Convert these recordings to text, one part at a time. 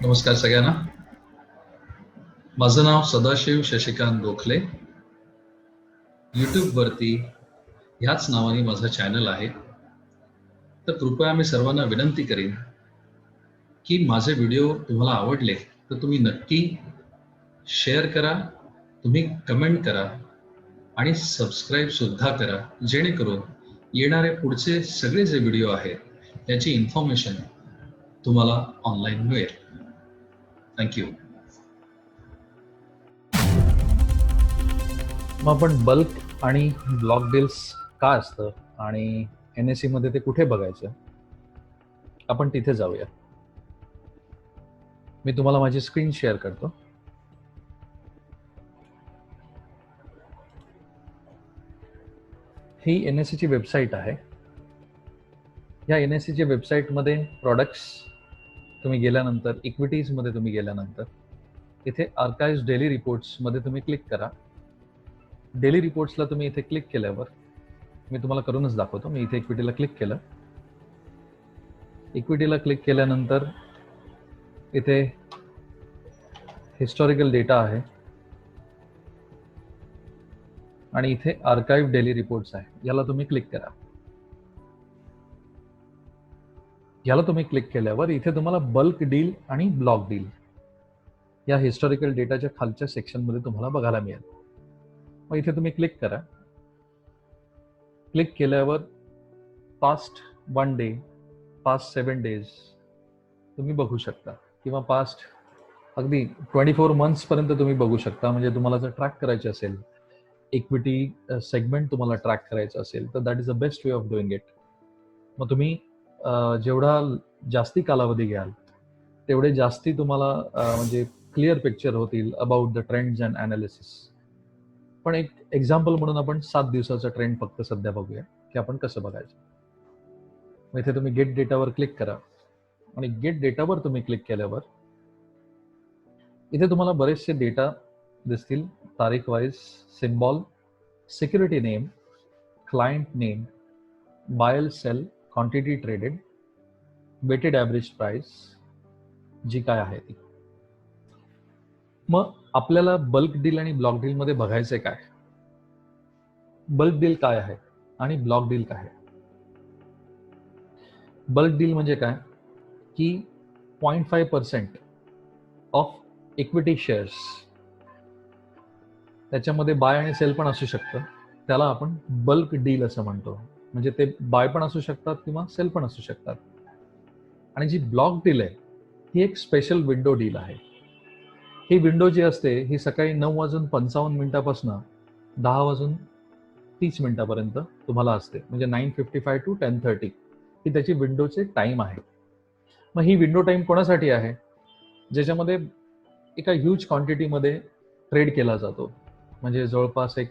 नमस्कार सगळ्यांना. माझं नाव सदाशिव शशिकांत गोखले. यूट्यूबवरती ह्याच नावाने माझा चॅनल आहे. तर कृपया मी सर्वांना विनंती करेन की माझे व्हिडिओ तुम्हाला आवडले तर तुम्ही नक्की शेअर करा, तुम्ही कमेंट करा आणि सबस्क्राईब सुद्धा करा, जेणेकरून येणारे पुढचे सगळे जे व्हिडिओ आहेत त्याची इन्फॉर्मेशन तुम्हाला ऑनलाईन मिळेल. थँक्यू. मग आपण बल्क आणि ब्लॉक डील्स का असतं आणि NSE मध्ये ते कुठे बघायचं, आपण तिथे जाऊया. मी तुम्हाला माझी स्क्रीन शेअर करतो. ही NSE ची वेबसाईट आहे. या NSE ची वेबसाईटमध्ये प्रोडक्ट्स तुम्ही गेल्यानंतर, इक्विटीजमध्ये तुम्ही गेल्यानंतर इथे आर्काइव्ह्ज डेली रिपोर्ट्समध्ये तुम्ही क्लिक करा. डेली रिपोर्ट्सला तुम्ही इथे क्लिक केल्यावर, मी तुम्हाला करूनच दाखवतो. मी इथे इक्विटीला क्लिक केलं. इक्विटीला क्लिक केल्यानंतर इथे हिस्टॉरिकल डेटा आहे आणि इथे आर्काइव्ह डेली रिपोर्ट्स आहे. याला तुम्ही क्लिक करा. याला तुम्ही क्लिक केल्यावर इथे तुम्हाला बल्क डील आणि ब्लॉक डील या हिस्टॉरिकल डेटाच्या खालच्या सेक्शनमध्ये तुम्हाला बघायला मिळेल. मग इथे तुम्ही क्लिक करा. क्लिक केल्यावर पास्ट 1 डे, पास्ट 7 डेज तुम्ही बघू शकता, किंवा पास्ट अगदी 24 मंथ्स पर्यंत तुम्ही बघू शकता. म्हणजे तुम्हाला जर ट्रॅक करायचे असेल, इक्विटी सेगमेंट तुम्हाला ट्रॅक करायचं असेल, तर that is the best way of doing it. मग तुम्ही जेवढा जास्ती कालावधी घ्याल तेवढे जास्ती तुम्हाला म्हणजे क्लिअर पिक्चर होतील about the trends and analysis. पण एक एक्झाम्पल म्हणून आपण 7 दिवसाचा ट्रेंड फक्त सध्या बघूया की आपण कसं बघायचं. मग इथे तुम्ही गेट डेटावर क्लिक करा आणि गेट डेटावर तुम्ही क्लिक केल्यावर इथे तुम्हाला बरेचसे डेटा दिसतील. तारीख wise, symbol, security name, client name, buy sell, quantity traded, weighted average price जी काय आहे ती. मग आपल्याला बल्क डील आणि ब्लॉक डील मध्ये बघायचंय काय? बल्क डील काय आहे आणि ब्लॉक डील काय आहे? बल्क डील म्हणजे काय की 0.5% ऑफ इक्विटी शेअर्स, त्याच्यामध्ये बाय आणि सेल पण असू शकतं, त्याला आपण बल्क डील असं म्हणतो. म्हणजे ते बाय पण असू शकतात किंवा सेल पण असू शकतात. आणि जी ब्लॉक डील आहे ही एक स्पेशल विंडो डील आहे. ही विंडो जी असते ही सकाळी 9:55 10:30 तुम्हाला असते. म्हणजे 9:55 to 10:30 ही त्याची विंडोचे टाइम आहे. मग ही विंडो टाइम कोणासाठी आहे? ज्याच्यामध्ये एका ह्यूज क्वांटिटीमध्ये ट्रेड केला जातो. म्हणजे जवळपास एक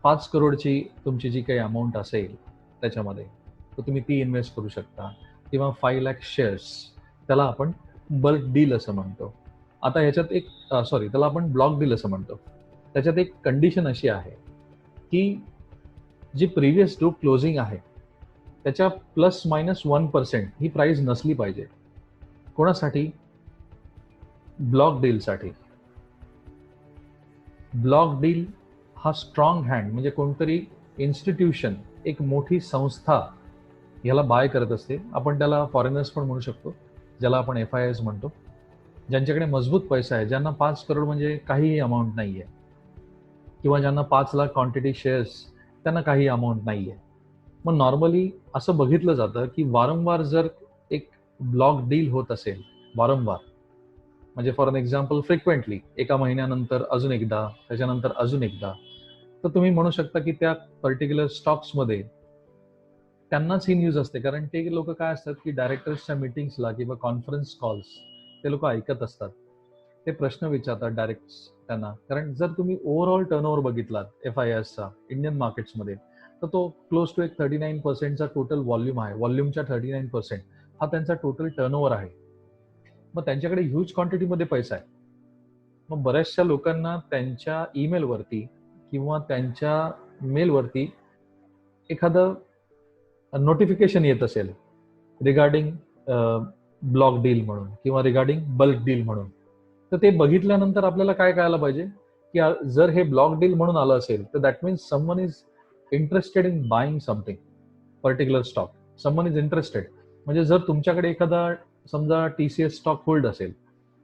5 करोडची तुमची जी काही अमाऊंट असेल त्याच्यामध्ये, तर तुम्ही ती इन्व्हेस्ट करू शकता. किंवा 5 लाख शेअर्स, त्याला आपण बल्क डील असं म्हणतो. आता ह्याच्यात एक त्याला आपण ब्लॉक डील असं म्हणतो. त्याच्यात एक कंडिशन अशी आहे की जी प्रिव्हियस डू क्लोजिंग आहे त्याच्या ±1% ही प्राइस नसली पाहिजे. कोणासाठी? ब्लॉक डीलसाठी. ब्लॉक डील हा स्ट्रॉंग हँड, म्हणजे कोणतरी इन्स्टिट्यूशन, एक मोठी संस्था याला बाय करत असते. आपण त्याला फॉरेनर्स पण म्हणू शकतो, ज्याला आपण FIIs म्हणतो, ज्यांच्याकडे मजबूत पैसा आहे, ज्यांना 5 करोड म्हणजे काहीही अमाऊंट नाही आहे, किंवा ज्यांना 5 लाख क्वांटिटी शेअर्स, त्यांना काही अमाऊंट नाही आहे. मग नॉर्मली असं बघितलं जातं की वारंवार जर एक ब्लॉक डील होत असेल, वारंवार म्हणजे फॉर एन एक्झाम्पल फ्रिक्वेंटली, एका महिन्यानंतर अजून एकदा, त्याच्यानंतर अजून एकदा, तर तुम्ही म्हणू शकता की त्या पर्टिक्युलर स्टॉक्समध्ये त्यांनाच ही न्यूज असते. कारण ते लोक काय असतात की डायरेक्टर्सच्या मीटिंग्सला किंवा कॉन्फरन्स कॉल्स ते लोक ऐकत असतात. ते प्रश्न विचारतात डायरेक्ट त्यांना. कारण जर तुम्ही ओव्हरऑल टर्नओव्हर बघितलात FIIsचा इंडियन मार्केट्समध्ये, तर तो क्लोज टू एक 39%चा टोटल व्हॉल्यूम आहे. व्हॉल्यूमच्या 39% हा त्यांचा टोटल टर्नओव्हर आहे. मग त्यांच्याकडे ह्यूज क्वांटिटीमध्ये पैसा आहे. मग बऱ्याचशा लोकांना त्यांच्या ईमेलवरती किंवा त्यांच्या मेलवरती एखादं नोटिफिकेशन येत असेल रिगार्डिंग ब्लॉक डील म्हणून किंवा रिगार्डिंग बल्क डील म्हणून. तर ते बघितल्यानंतर आपल्याला काय कळायला पाहिजे की जर हे ब्लॉक डील म्हणून आलं असेल तर that means someone is interested in buying something particular stock. Someone is interested म्हणजे जर तुमच्याकडे एखादा समजा TCS स्टॉक होल्ड असेल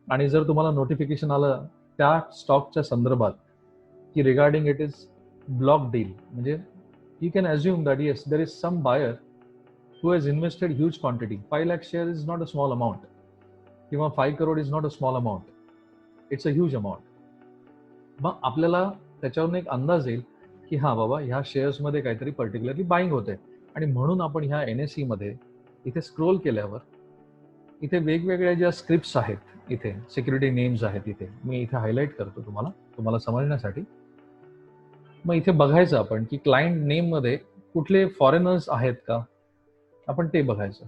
आणि जर तुम्हाला नोटिफिकेशन आलं त्या स्टॉकच्या संदर्भात की regarding it is block deal, म्हणजे you can assume that yes there is some buyer who has invested huge quantity. 5 lakh share is not a small amount. किंवा 5 crore is not a small amount. It's a huge amount. मग आपल्याला त्याच्यावरून एक अंदाज येईल की हा बाबा ह्या शेअर्समध्ये काहीतरी पर्टिक्युलरली बाईंग होते आणि म्हणून आपण ह्या NSE मध्ये इथे स्क्रोल केल्यावर इथे वेगवेगळ्या ज्या स्क्रिप्ट्स आहेत, इथे सिक्युरिटी नेम्स आहेत, इथे मी इथे हायलाईट करतो तुम्हाला समजण्यासाठी. मग इथे बघायचं आपण की क्लायंट नेम मध्ये कुठले फॉरेनर्स आहेत का, आपण ते बघायचं.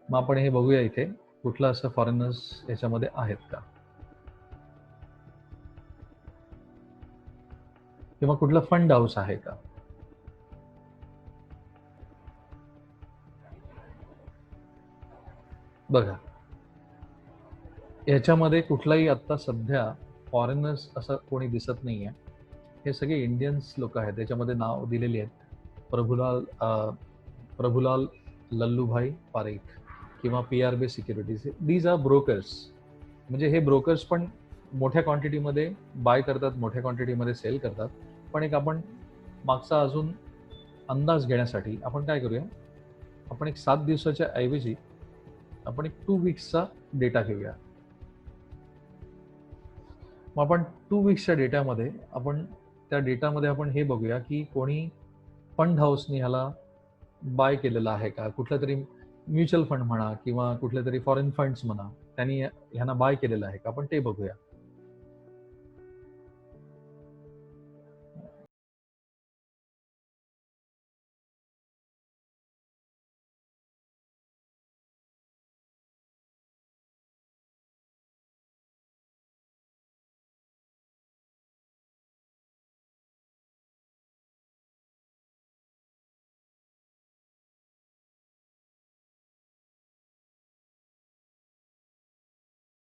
मग आपण हे बघूया इथे कुठलं असं फॉरेनर्स याच्यामध्ये आहेत का, किंवा कुठलं फंड हाऊस आहे का. बघा याच्यामध्ये कुठलाही आता सध्या फॉरेनर्स असं कोणी दिसत नाही आहे. हे सगळे इंडियन्स लोक आहेत. त्याच्यामध्ये नाव दिलेली आहेत प्रभुलाल लल्लूभाई पारेख किंवा PRB securities. These are brokers. म्हणजे हे ब्रोकर्स पण मोठ्या क्वांटिटीमध्ये बाय करतात, मोठ्या क्वांटिटीमध्ये सेल करतात. पण एक आपण मागचा अजून अंदाज घेण्यासाठी आपण काय करूया, आपण एक 7 दिवसाच्या ऐवजी आपण एक 2 वीक्सचा डेटा घेऊया. मग आपण 2 वीक्सच्या डेटामध्ये आपण हे बघूया की कोणी फंड हाऊसनी ह्याला बाय केलेला आहे का, कुठला तरी म्युच्युअल फंड म्हणा किंवा कुठले तरी फॉरेन फंड्स म्हणा, त्यांनी ह्यांना बाय केलेलं आहे का, आपण ते बघूया.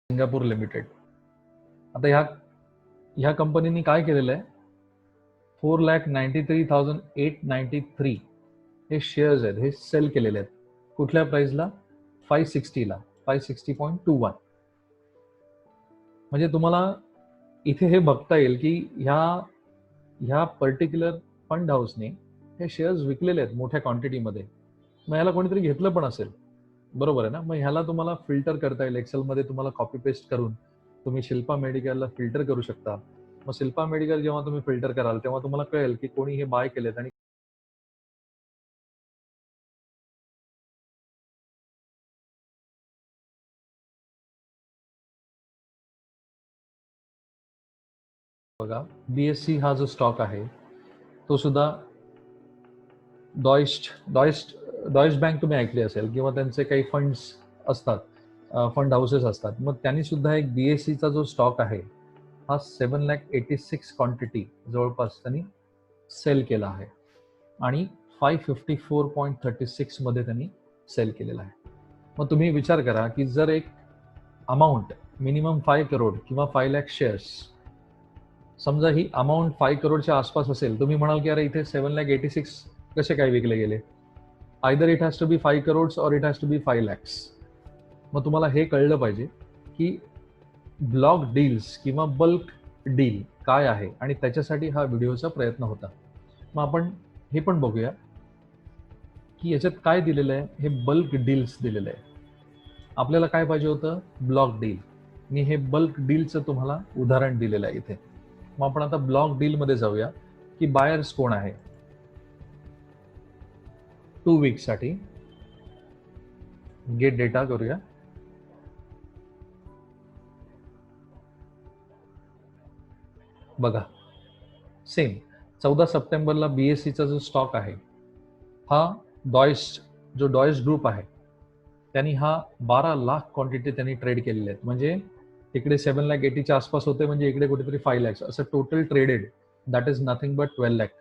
Singapore limited. आता ह्या कंपनीने काय केलेलं आहे, 4,93,893 हे शेअर्स आहेत, हे सेल केलेले आहेत. कुठल्या प्राइसला, 560ला, 560.21. म्हणजे तुम्हाला इथे हे बघता येईल की ह्या पर्टिक्युलर फंड हाऊसने हे शेअर्स विकलेले आहेत मोठ्या क्वांटिटीमध्ये. मग ह्याला कोणीतरी घेतलं पण असेल, बरोबर आहे ना. मग ह्याला तुम्हाला फिल्टर करता येईल. एक्सेलमध्ये तुम्हाला कॉपी पेस्ट करून तुम्ही शिल्पा मेडिकलला फिल्टर करू शकता. मग शिल्पा मेडिकल जेव्हा तुम्ही फिल्टर कराल तेव्हा तुम्हाला कळेल की कोणी हे बाय केलेत आणि बघा BSC हा जो स्टॉक आहे तो सुद्धा डॉइस्ट बँक तुम्ही ऐकली असेल किंवा त्यांचे काही फंड्स असतात, फंड हाऊसेस असतात. मग त्यांनी सुद्धा एक BSCचा जो स्टॉक आहे हा 7,86,000 क्वांटिटी जवळपास त्यांनी सेल केला आहे आणि 554.36 मध्ये त्यांनी सेल केलेला आहे. मग तुम्ही विचार करा की जर एक अमाऊंट मिनिमम 5 करोड किंवा 5 लाख शेअर्स, समजा ही अमाऊंट 5 करोडच्या आसपास असेल, तुम्ही म्हणाल की अरे इथे 7,86,000 कसे काय विकले गेले. Either it has to be 5 crores और it has to be 5 lakhs. मग तुम्हाला हे कळलं पाहिजे की ब्लॉक डील्स किंवा बल्क डील काय आहे आणि त्याच्यासाठी हा व्हिडिओचा प्रयत्न होता. मग आपण हे पण बघूया की याच्यात काय दिलेलं आहे. हे बल्क डील्स दिलेलं आहे. आपल्याला काय पाहिजे होतं, ब्लॉक डील. मी हे बल्क डीलचं तुम्हाला उदाहरण दिलेलं आहे इथे. मग आपण आता ब्लॉक डील मध्ये जाऊया की बायर्स कोण आहे. 2 वीकसाठी गेट डेटा करूया. बघा सेम 14 सप्टेंबरला BSCचा जो स्टॉक आहे हा जो डॉइस्ट ग्रुप आहे त्यांनी हा 12 लाख क्वांटिटी त्यांनी ट्रेड केलेले आहेत. म्हणजे इकडे 7,80,000च्या आसपास होते, म्हणजे इकडे कुठेतरी 5 lakhs असं total traded. That is nothing but 12 lakh.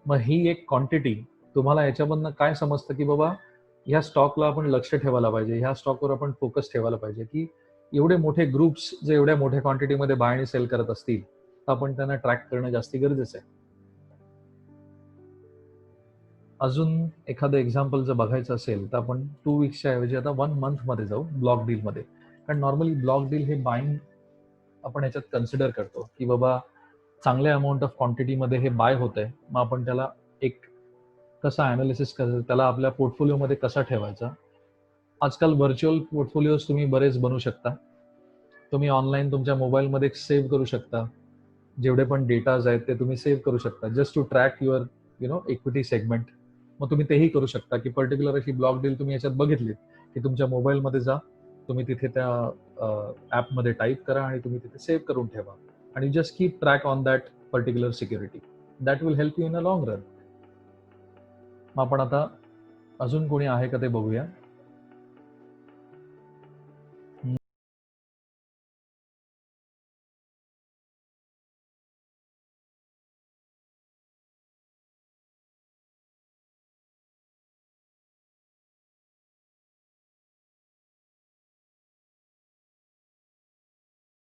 मग ही एक क्वांटिटी तुम्हाला याच्यामधनं काय समजतं की बाबा ह्या स्टॉकला आपण लक्ष ठेवायला पाहिजे, ह्या स्टॉकवर आपण फोकस ठेवायला पाहिजे, की एवढे मोठे ग्रुप्स जे एवढ्या मोठ्या क्वांटिटीमध्ये बाय आणि सेल करत असतील तर आपण त्यांना ट्रॅक करणं जास्त गरजेचं आहे. अजून एखादं एक्झाम्पल जर बघायचं असेल तर आपण 2 वीक्सच्या ऐवजी आता 1 मंथमध्ये जाऊ ब्लॉक डीलमध्ये. कारण नॉर्मली ब्लॉक डील हे बाईंग आपण ह्याच्यात कन्सिडर करतो की बाबा चांगल्या अमाऊंट ऑफ क्वांटिटीमध्ये हे बाय होत आहे, मग आपण त्याला एक कसा ॲनालिसिस करायचं, त्याला आपल्या पोर्टफोलिओमध्ये कसा ठेवायचा. आजकाल व्हर्च्युअल पोर्टफोलिओज तुम्ही बरेच बनवू शकता. तुम्ही ऑनलाईन तुमच्या मोबाईलमध्ये सेव्ह करू शकता. जेवढे पण डेटाज आहेत ते तुम्ही सेव्ह करू शकता just to track your equity segment. मग तुम्ही तेही करू शकता की पर्टिक्युलर अशी ब्लॉक डील तुम्ही याच्यात बघितली की तुमच्या मोबाईलमध्ये जा, तुम्ही तिथे त्या ॲपमध्ये टाईप करा आणि तुम्ही तिथे सेव्ह करून ठेवा आणि just keep track on that particular security. That will help you in a long run. मग आपण आता अजून कोणी आहे का ते बघूया.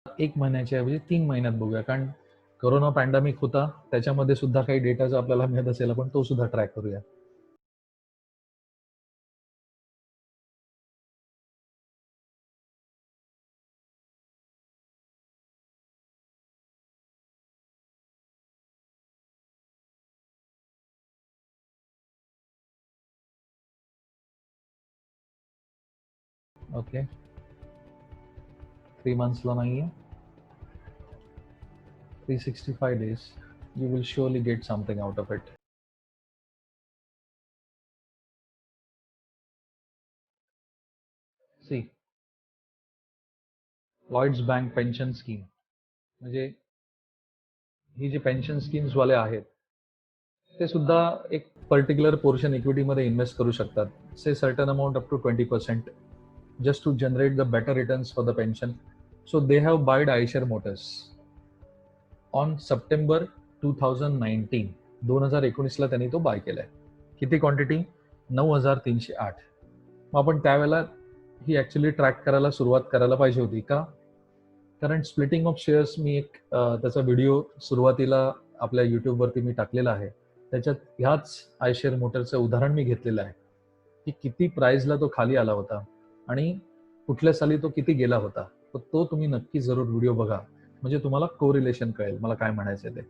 एक महिन्याच्या ऐवजी 3 महिन्यात बघूया, कारण कोरोना पॅन्डेमिक होता, त्याच्यामध्ये सुद्धा काही डेटा जर आपल्याला मिळत असेल आपण तो सुद्धा ट्रॅक करूया. ओके, 3 मंथ्सला नाहीये, 365 days. You will surely get something out of it. See, Lloyds bank pension scheme म्हणजे ही जी पेन्शन स्कीम्स वाले आहेत ते सुद्धा एक पर्टिक्युलर पोर्शन इक्विटीमध्ये इन्व्हेस्ट करू शकतात. Say certain amount up to 20% just to generate the better returns for the pension. So they have bought Eicher Motors on September 2019. 2019ला त्यांनी तो बाय केलाय. किती क्वांटिटी? 9308. मग आपण त्यावेळेला ही ऍक्च्युली ट्रॅक करायला सुरुवात करायला पाहिजे होती का? कारण स्प्लिटिंग ऑफ शेअर्स मी एक त्याचा व्हिडिओ सुरुवातीला आपल्या युट्यूबवरती मी टाकलेला आहे. त्याच्यात ह्याच आयशेअर मोटरचं उदाहरण मी घेतलेलं आहे की किती प्राइसला तो खाली आला होता आणि कुठल्या साली तो किती गेला होता. तर तो तुम्ही नक्की जरूर व्हिडिओ बघा, म्हणजे तुम्हाला कोरिलेशन कळेल मला काय म्हणायचं ते.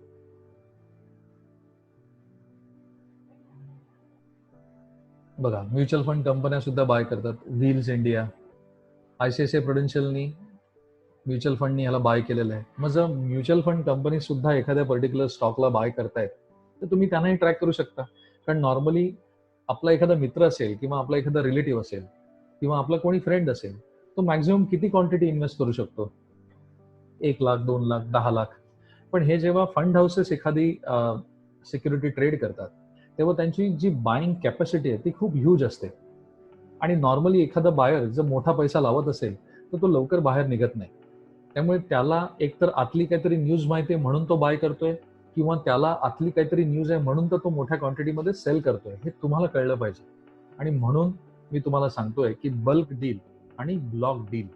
बघा, म्युच्युअल फंड कंपन्या सुद्धा बाय करतात. व्हील्स इंडिया, आयसीआयसीआय प्रुडेन्शियलनी म्युच्युअल फंडनी ह्याला बाय केलेलं आहे. मग जर म्युच्युअल फंड कंपनी सुद्धा एखाद्या पर्टिक्युलर स्टॉकला बाय करतायत तर तुम्ही त्यांनाही ट्रॅक करू शकता. कारण नॉर्मली आपला एखादा मित्र असेल किंवा आपला एखादा रिलेटिव्ह असेल किंवा आपला कोणी फ्रेंड असेल, तो मॅक्झिमम किती क्वांटिटी इन्व्हेस्ट करू शकतो? 1 लाख, 2 लाख, 10 लाख. पण हे जेव्हा फंड हाऊसेस एखादी सिक्युरिटी ट्रेड करतात तेव्हा त्यांची जी बाईंग कॅपॅसिटी आहे ती खूप ह्यूज असते आणि नॉर्मली एखादा बायर जर मोठा पैसा लावत असेल तर तो लवकर बाहेर निघत नाही. त्यामुळे त्याला एकतर आतली काहीतरी न्यूज माहिती आहे म्हणून तो बाय करतोय किंवा त्याला आतली काहीतरी न्यूज आहे म्हणून तर तो मोठ्या क्वांटिटीमध्ये सेल करतोय. हे तुम्हाला कळलं पाहिजे आणि म्हणून मी तुम्हाला सांगतोय की बल्क डील आणि ब्लॉक डील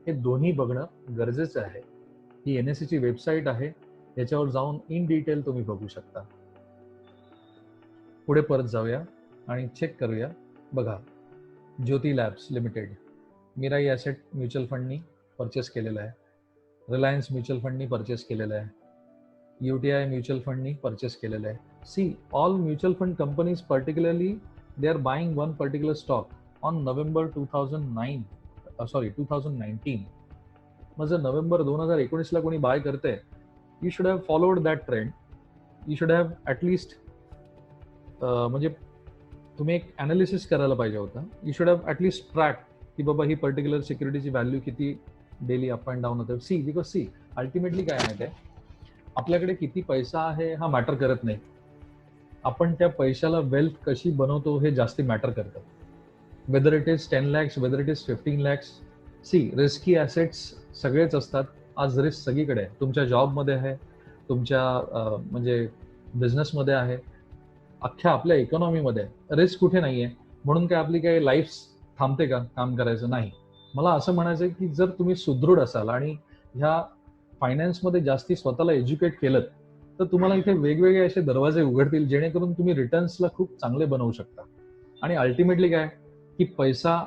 हे दोन्ही बघणं गरजेचं आहे. ही एनएससीची वेबसाईट आहे, याच्यावर जाऊन इन डिटेल तुम्ही बघू शकता. पुढे परत जाऊया आणि चेक करूया. बघा, Jyoti labs limited Mirae asset mutual फंडनी परचेस केलेलं आहे, रिलायन्स म्युच्युअल फंडनी परचेस केलेलं आहे, UTI म्युच्युअल फंडनी परचेस केलेलं आहे. See, all mutual fund companies particularly they are buying one particular stock on November 2019. मग जर नोव्हेंबर 2019ला कोणी बाय करते, you should have followed that trend. You should have at least म्हणजे तुम्ही एक ॲनालिसिस करायला पाहिजे होता. You should have at least track की बाबा ही पर्टिक्युलर सिक्युरिटीची व्हॅल्यू किती डेली अप अँड डाऊन होतं. बिकॉज अल्टिमेटली काय माहिती आहे, आपल्याकडे किती पैसा आहे हा मॅटर करत नाही, आपण त्या पैशाला वेल्थ कशी बनवतो हे जास्ती मॅटर करतं. Whether it is 10 lakhs, whether it is 15 lakhs. Risky assets सगळेच असतात. आज रिस्क सगळीकडे आहे. तुमच्या जॉबमध्ये आहे, तुमच्या म्हणजे बिझनेसमध्ये आहे, अख्ख्या आपल्या इकॉनॉमीमध्ये. रिस्क कुठे नाही आहे? म्हणून काय आपली काही लाईफ थांबते का काम करायचं? नाही. मला असं म्हणायचं आहे की जर तुम्ही सुदृढ असाल आणि ह्या फायनान्समध्ये जास्ती स्वतःला एज्युकेट केलं, तर तुम्हाला इथे वेगवेगळे असे दरवाजे उघडतील जेणेकरून तुम्ही रिटर्न्सला खूप चांगले बनवू शकता. आणि अल्टिमेटली काय की पैसा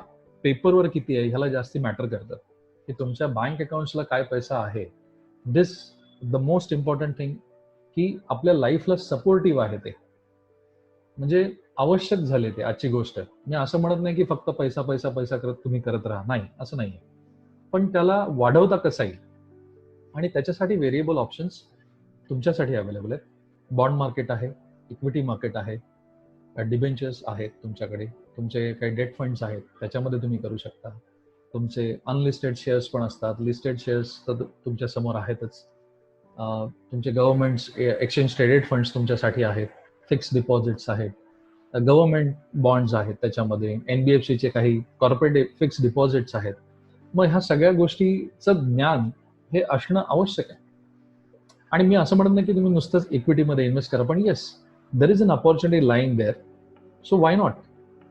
पेपरवर किती आहे ह्याला जास्ती मॅटर करतं, की तुमच्या बँक अकाउंट्सला काय पैसा आहे. दिस द मोस्ट इम्पॉर्टंट थिंग, की आपल्या लाईफला सपोर्टिव्ह आहे ते. म्हणजे आवश्यक झाले ते आजची गोष्ट. मी असं म्हणत नाही की फक्त पैसा पैसा पैसा करत तुम्ही करत राहा. नाही, असं नाहीये. पण त्याला वाढवता कसा येईल आणि त्याच्यासाठी व्हेरिएबल ऑप्शन्स तुमच्यासाठी अवेलेबल आहेत. बॉन्ड मार्केट आहे, इक्विटी मार्केट आहे, डिबेंचर्स आहेत तुमच्याकडे, तुमचे काही डेट फंड्स आहेत त्याच्यामध्ये तुम्ही करू शकता. तुमचे अनलिस्टेड शेअर्स पण असतात, लिस्टेड शेअर्स तर तुमच्या समोर आहेतच. तुमचे गव्हर्नमेंट्स एक्सचेंज ट्रेडेड फंड्स तुमच्यासाठी आहेत, फिक्स डिपॉझिट्स आहेत, गव्हर्नमेंट बॉन्ड्स आहेत त्याच्यामध्ये, एनबीएफसीचे काही कॉर्पोरेट फिक्स डिपॉझिट्स आहेत. मग ह्या सगळ्या गोष्टीचं ज्ञान हे असणं आवश्यक आहे. आणि मी असं म्हणत नाही की तुम्ही नुसतंच इक्विटीमध्ये इन्व्हेस्ट करा, पण yes, there is an opportunity lying there. So why not?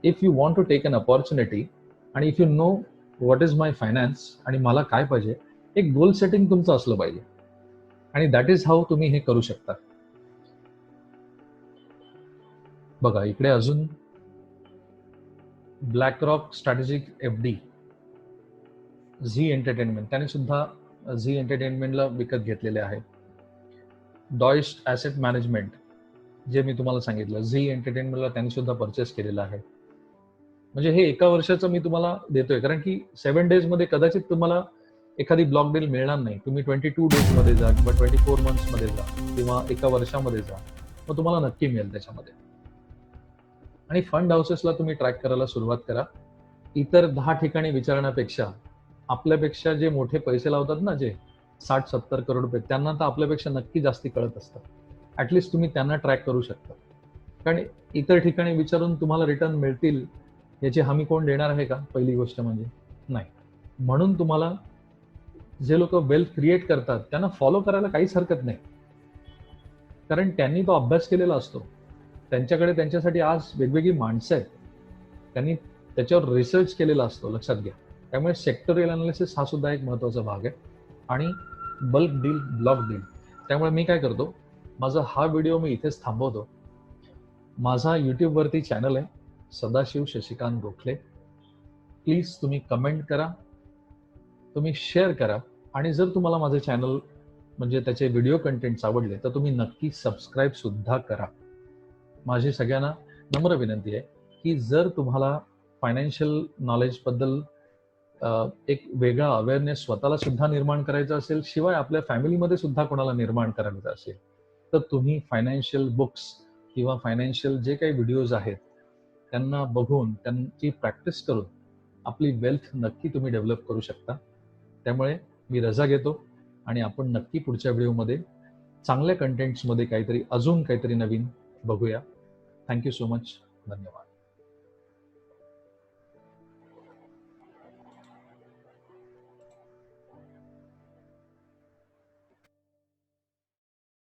If you want to take an opportunity आणि if you know what is my finance आणि मला काय पाहिजे, एक गोल सेटिंग तुमचं असलं पाहिजे. आणि दॅट इज हाऊ तुम्ही हे करू शकता. बघा इकडे अजून BlackRock strategic FD, Zee entertainment, त्याने सुद्धा झी एंटरटेनमेंटला विकत घेतलेले आहे. डॉइस्ट ॲसेट मॅनेजमेंट, जे मी तुम्हाला सांगितलं, झी एंटरटेनमेंटला त्यांनी सुद्धा परचेस केलेलं आहे. म्हणजे हे एका वर्षाचं मी तुम्हाला देतोय, कारण की 7 डेजमध्ये कदाचित तुम्हाला एखादी ब्लॉक डील मिळणार नाही. तुम्ही 22 डेजमध्ये जा किंवा 24 मंथ्समध्ये जा किंवा एका वर्षामध्ये जा, मग तुम्हाला नक्की मिळेल त्याच्यामध्ये. आणि फंड हाऊसेसला तुम्ही ट्रॅक करायला सुरुवात करा. इतर 10 ठिकाणी विचारण्यापेक्षा आपल्यापेक्षा जे मोठे पैसे लावतात ना, जे 60-70 करोड रुपये, त्यांना तर आपल्यापेक्षा नक्की जास्ती कळत असतं. ॲटलिस्ट तुम्ही त्यांना ट्रॅक करू शकता. कारण इतर ठिकाणी विचारून तुम्हाला रिटर्न मिळतील याची हमी कोण देणार आहे का? पहिली गोष्ट म्हणजे नाही. म्हणून तुम्हाला जे लोक वेल्थ क्रिएट करतात त्यांना फॉलो करायला काहीच हरकत नाही, कारण त्यांनी तो अभ्यास केलेला असतो. त्यांच्याकडे त्यांच्यासाठी आज वेगवेगळी माणसं आहेत, त्यांनी त्याच्यावर रिसर्च केलेला असतो, लक्षात घ्या. त्यामुळे सेक्टोरियल अनालिसिस हा सुद्धा एक महत्त्वाचा भाग आहे. आणि बल्क डील, ब्लॉक डील. त्यामुळे मी काय करतो, माझा हा व्हिडिओ मी इथेच थांबवतो. माझा यूट्यूबवरती चॅनल आहे सदाशिव शशिकांत गोखले. प्लीज तुम्ही कमेंट करा, तुम्ही शेअर करा, आणि जर तुम्हाला माझे चॅनल म्हणजे त्याचे व्हिडिओ कंटेंट्स आवडले तर तुम्ही नक्की सबस्क्राईब सुद्धा करा. माझी सगळ्यांना नम्र विनंती आहे की जर तुम्हाला फायनान्शियल नॉलेजबद्दल एक वेगळा अवेअरनेस स्वतःला सुद्धा निर्माण करायचा असेल, शिवाय आपल्या फॅमिलीमध्ये सुद्धा कोणाला निर्माण करायचं असेल, तर तुम्ही फायनान्शियल बुक्स किंवा फायनान्शियल जे काही व्हिडिओज आहेत त्यांना बघून त्यांची प्रॅक्टिस करून आपली वेल्थ नक्की तुम्ही डेव्हलप करू शकता. त्यामुळे मी रजा घेतो आणि आपण नक्की पुढच्या व्हिडिओमध्ये चांगल्या कंटेंट्समध्ये अजून काहीतरी नवीन बघूया. Thank you so much. धन्यवाद.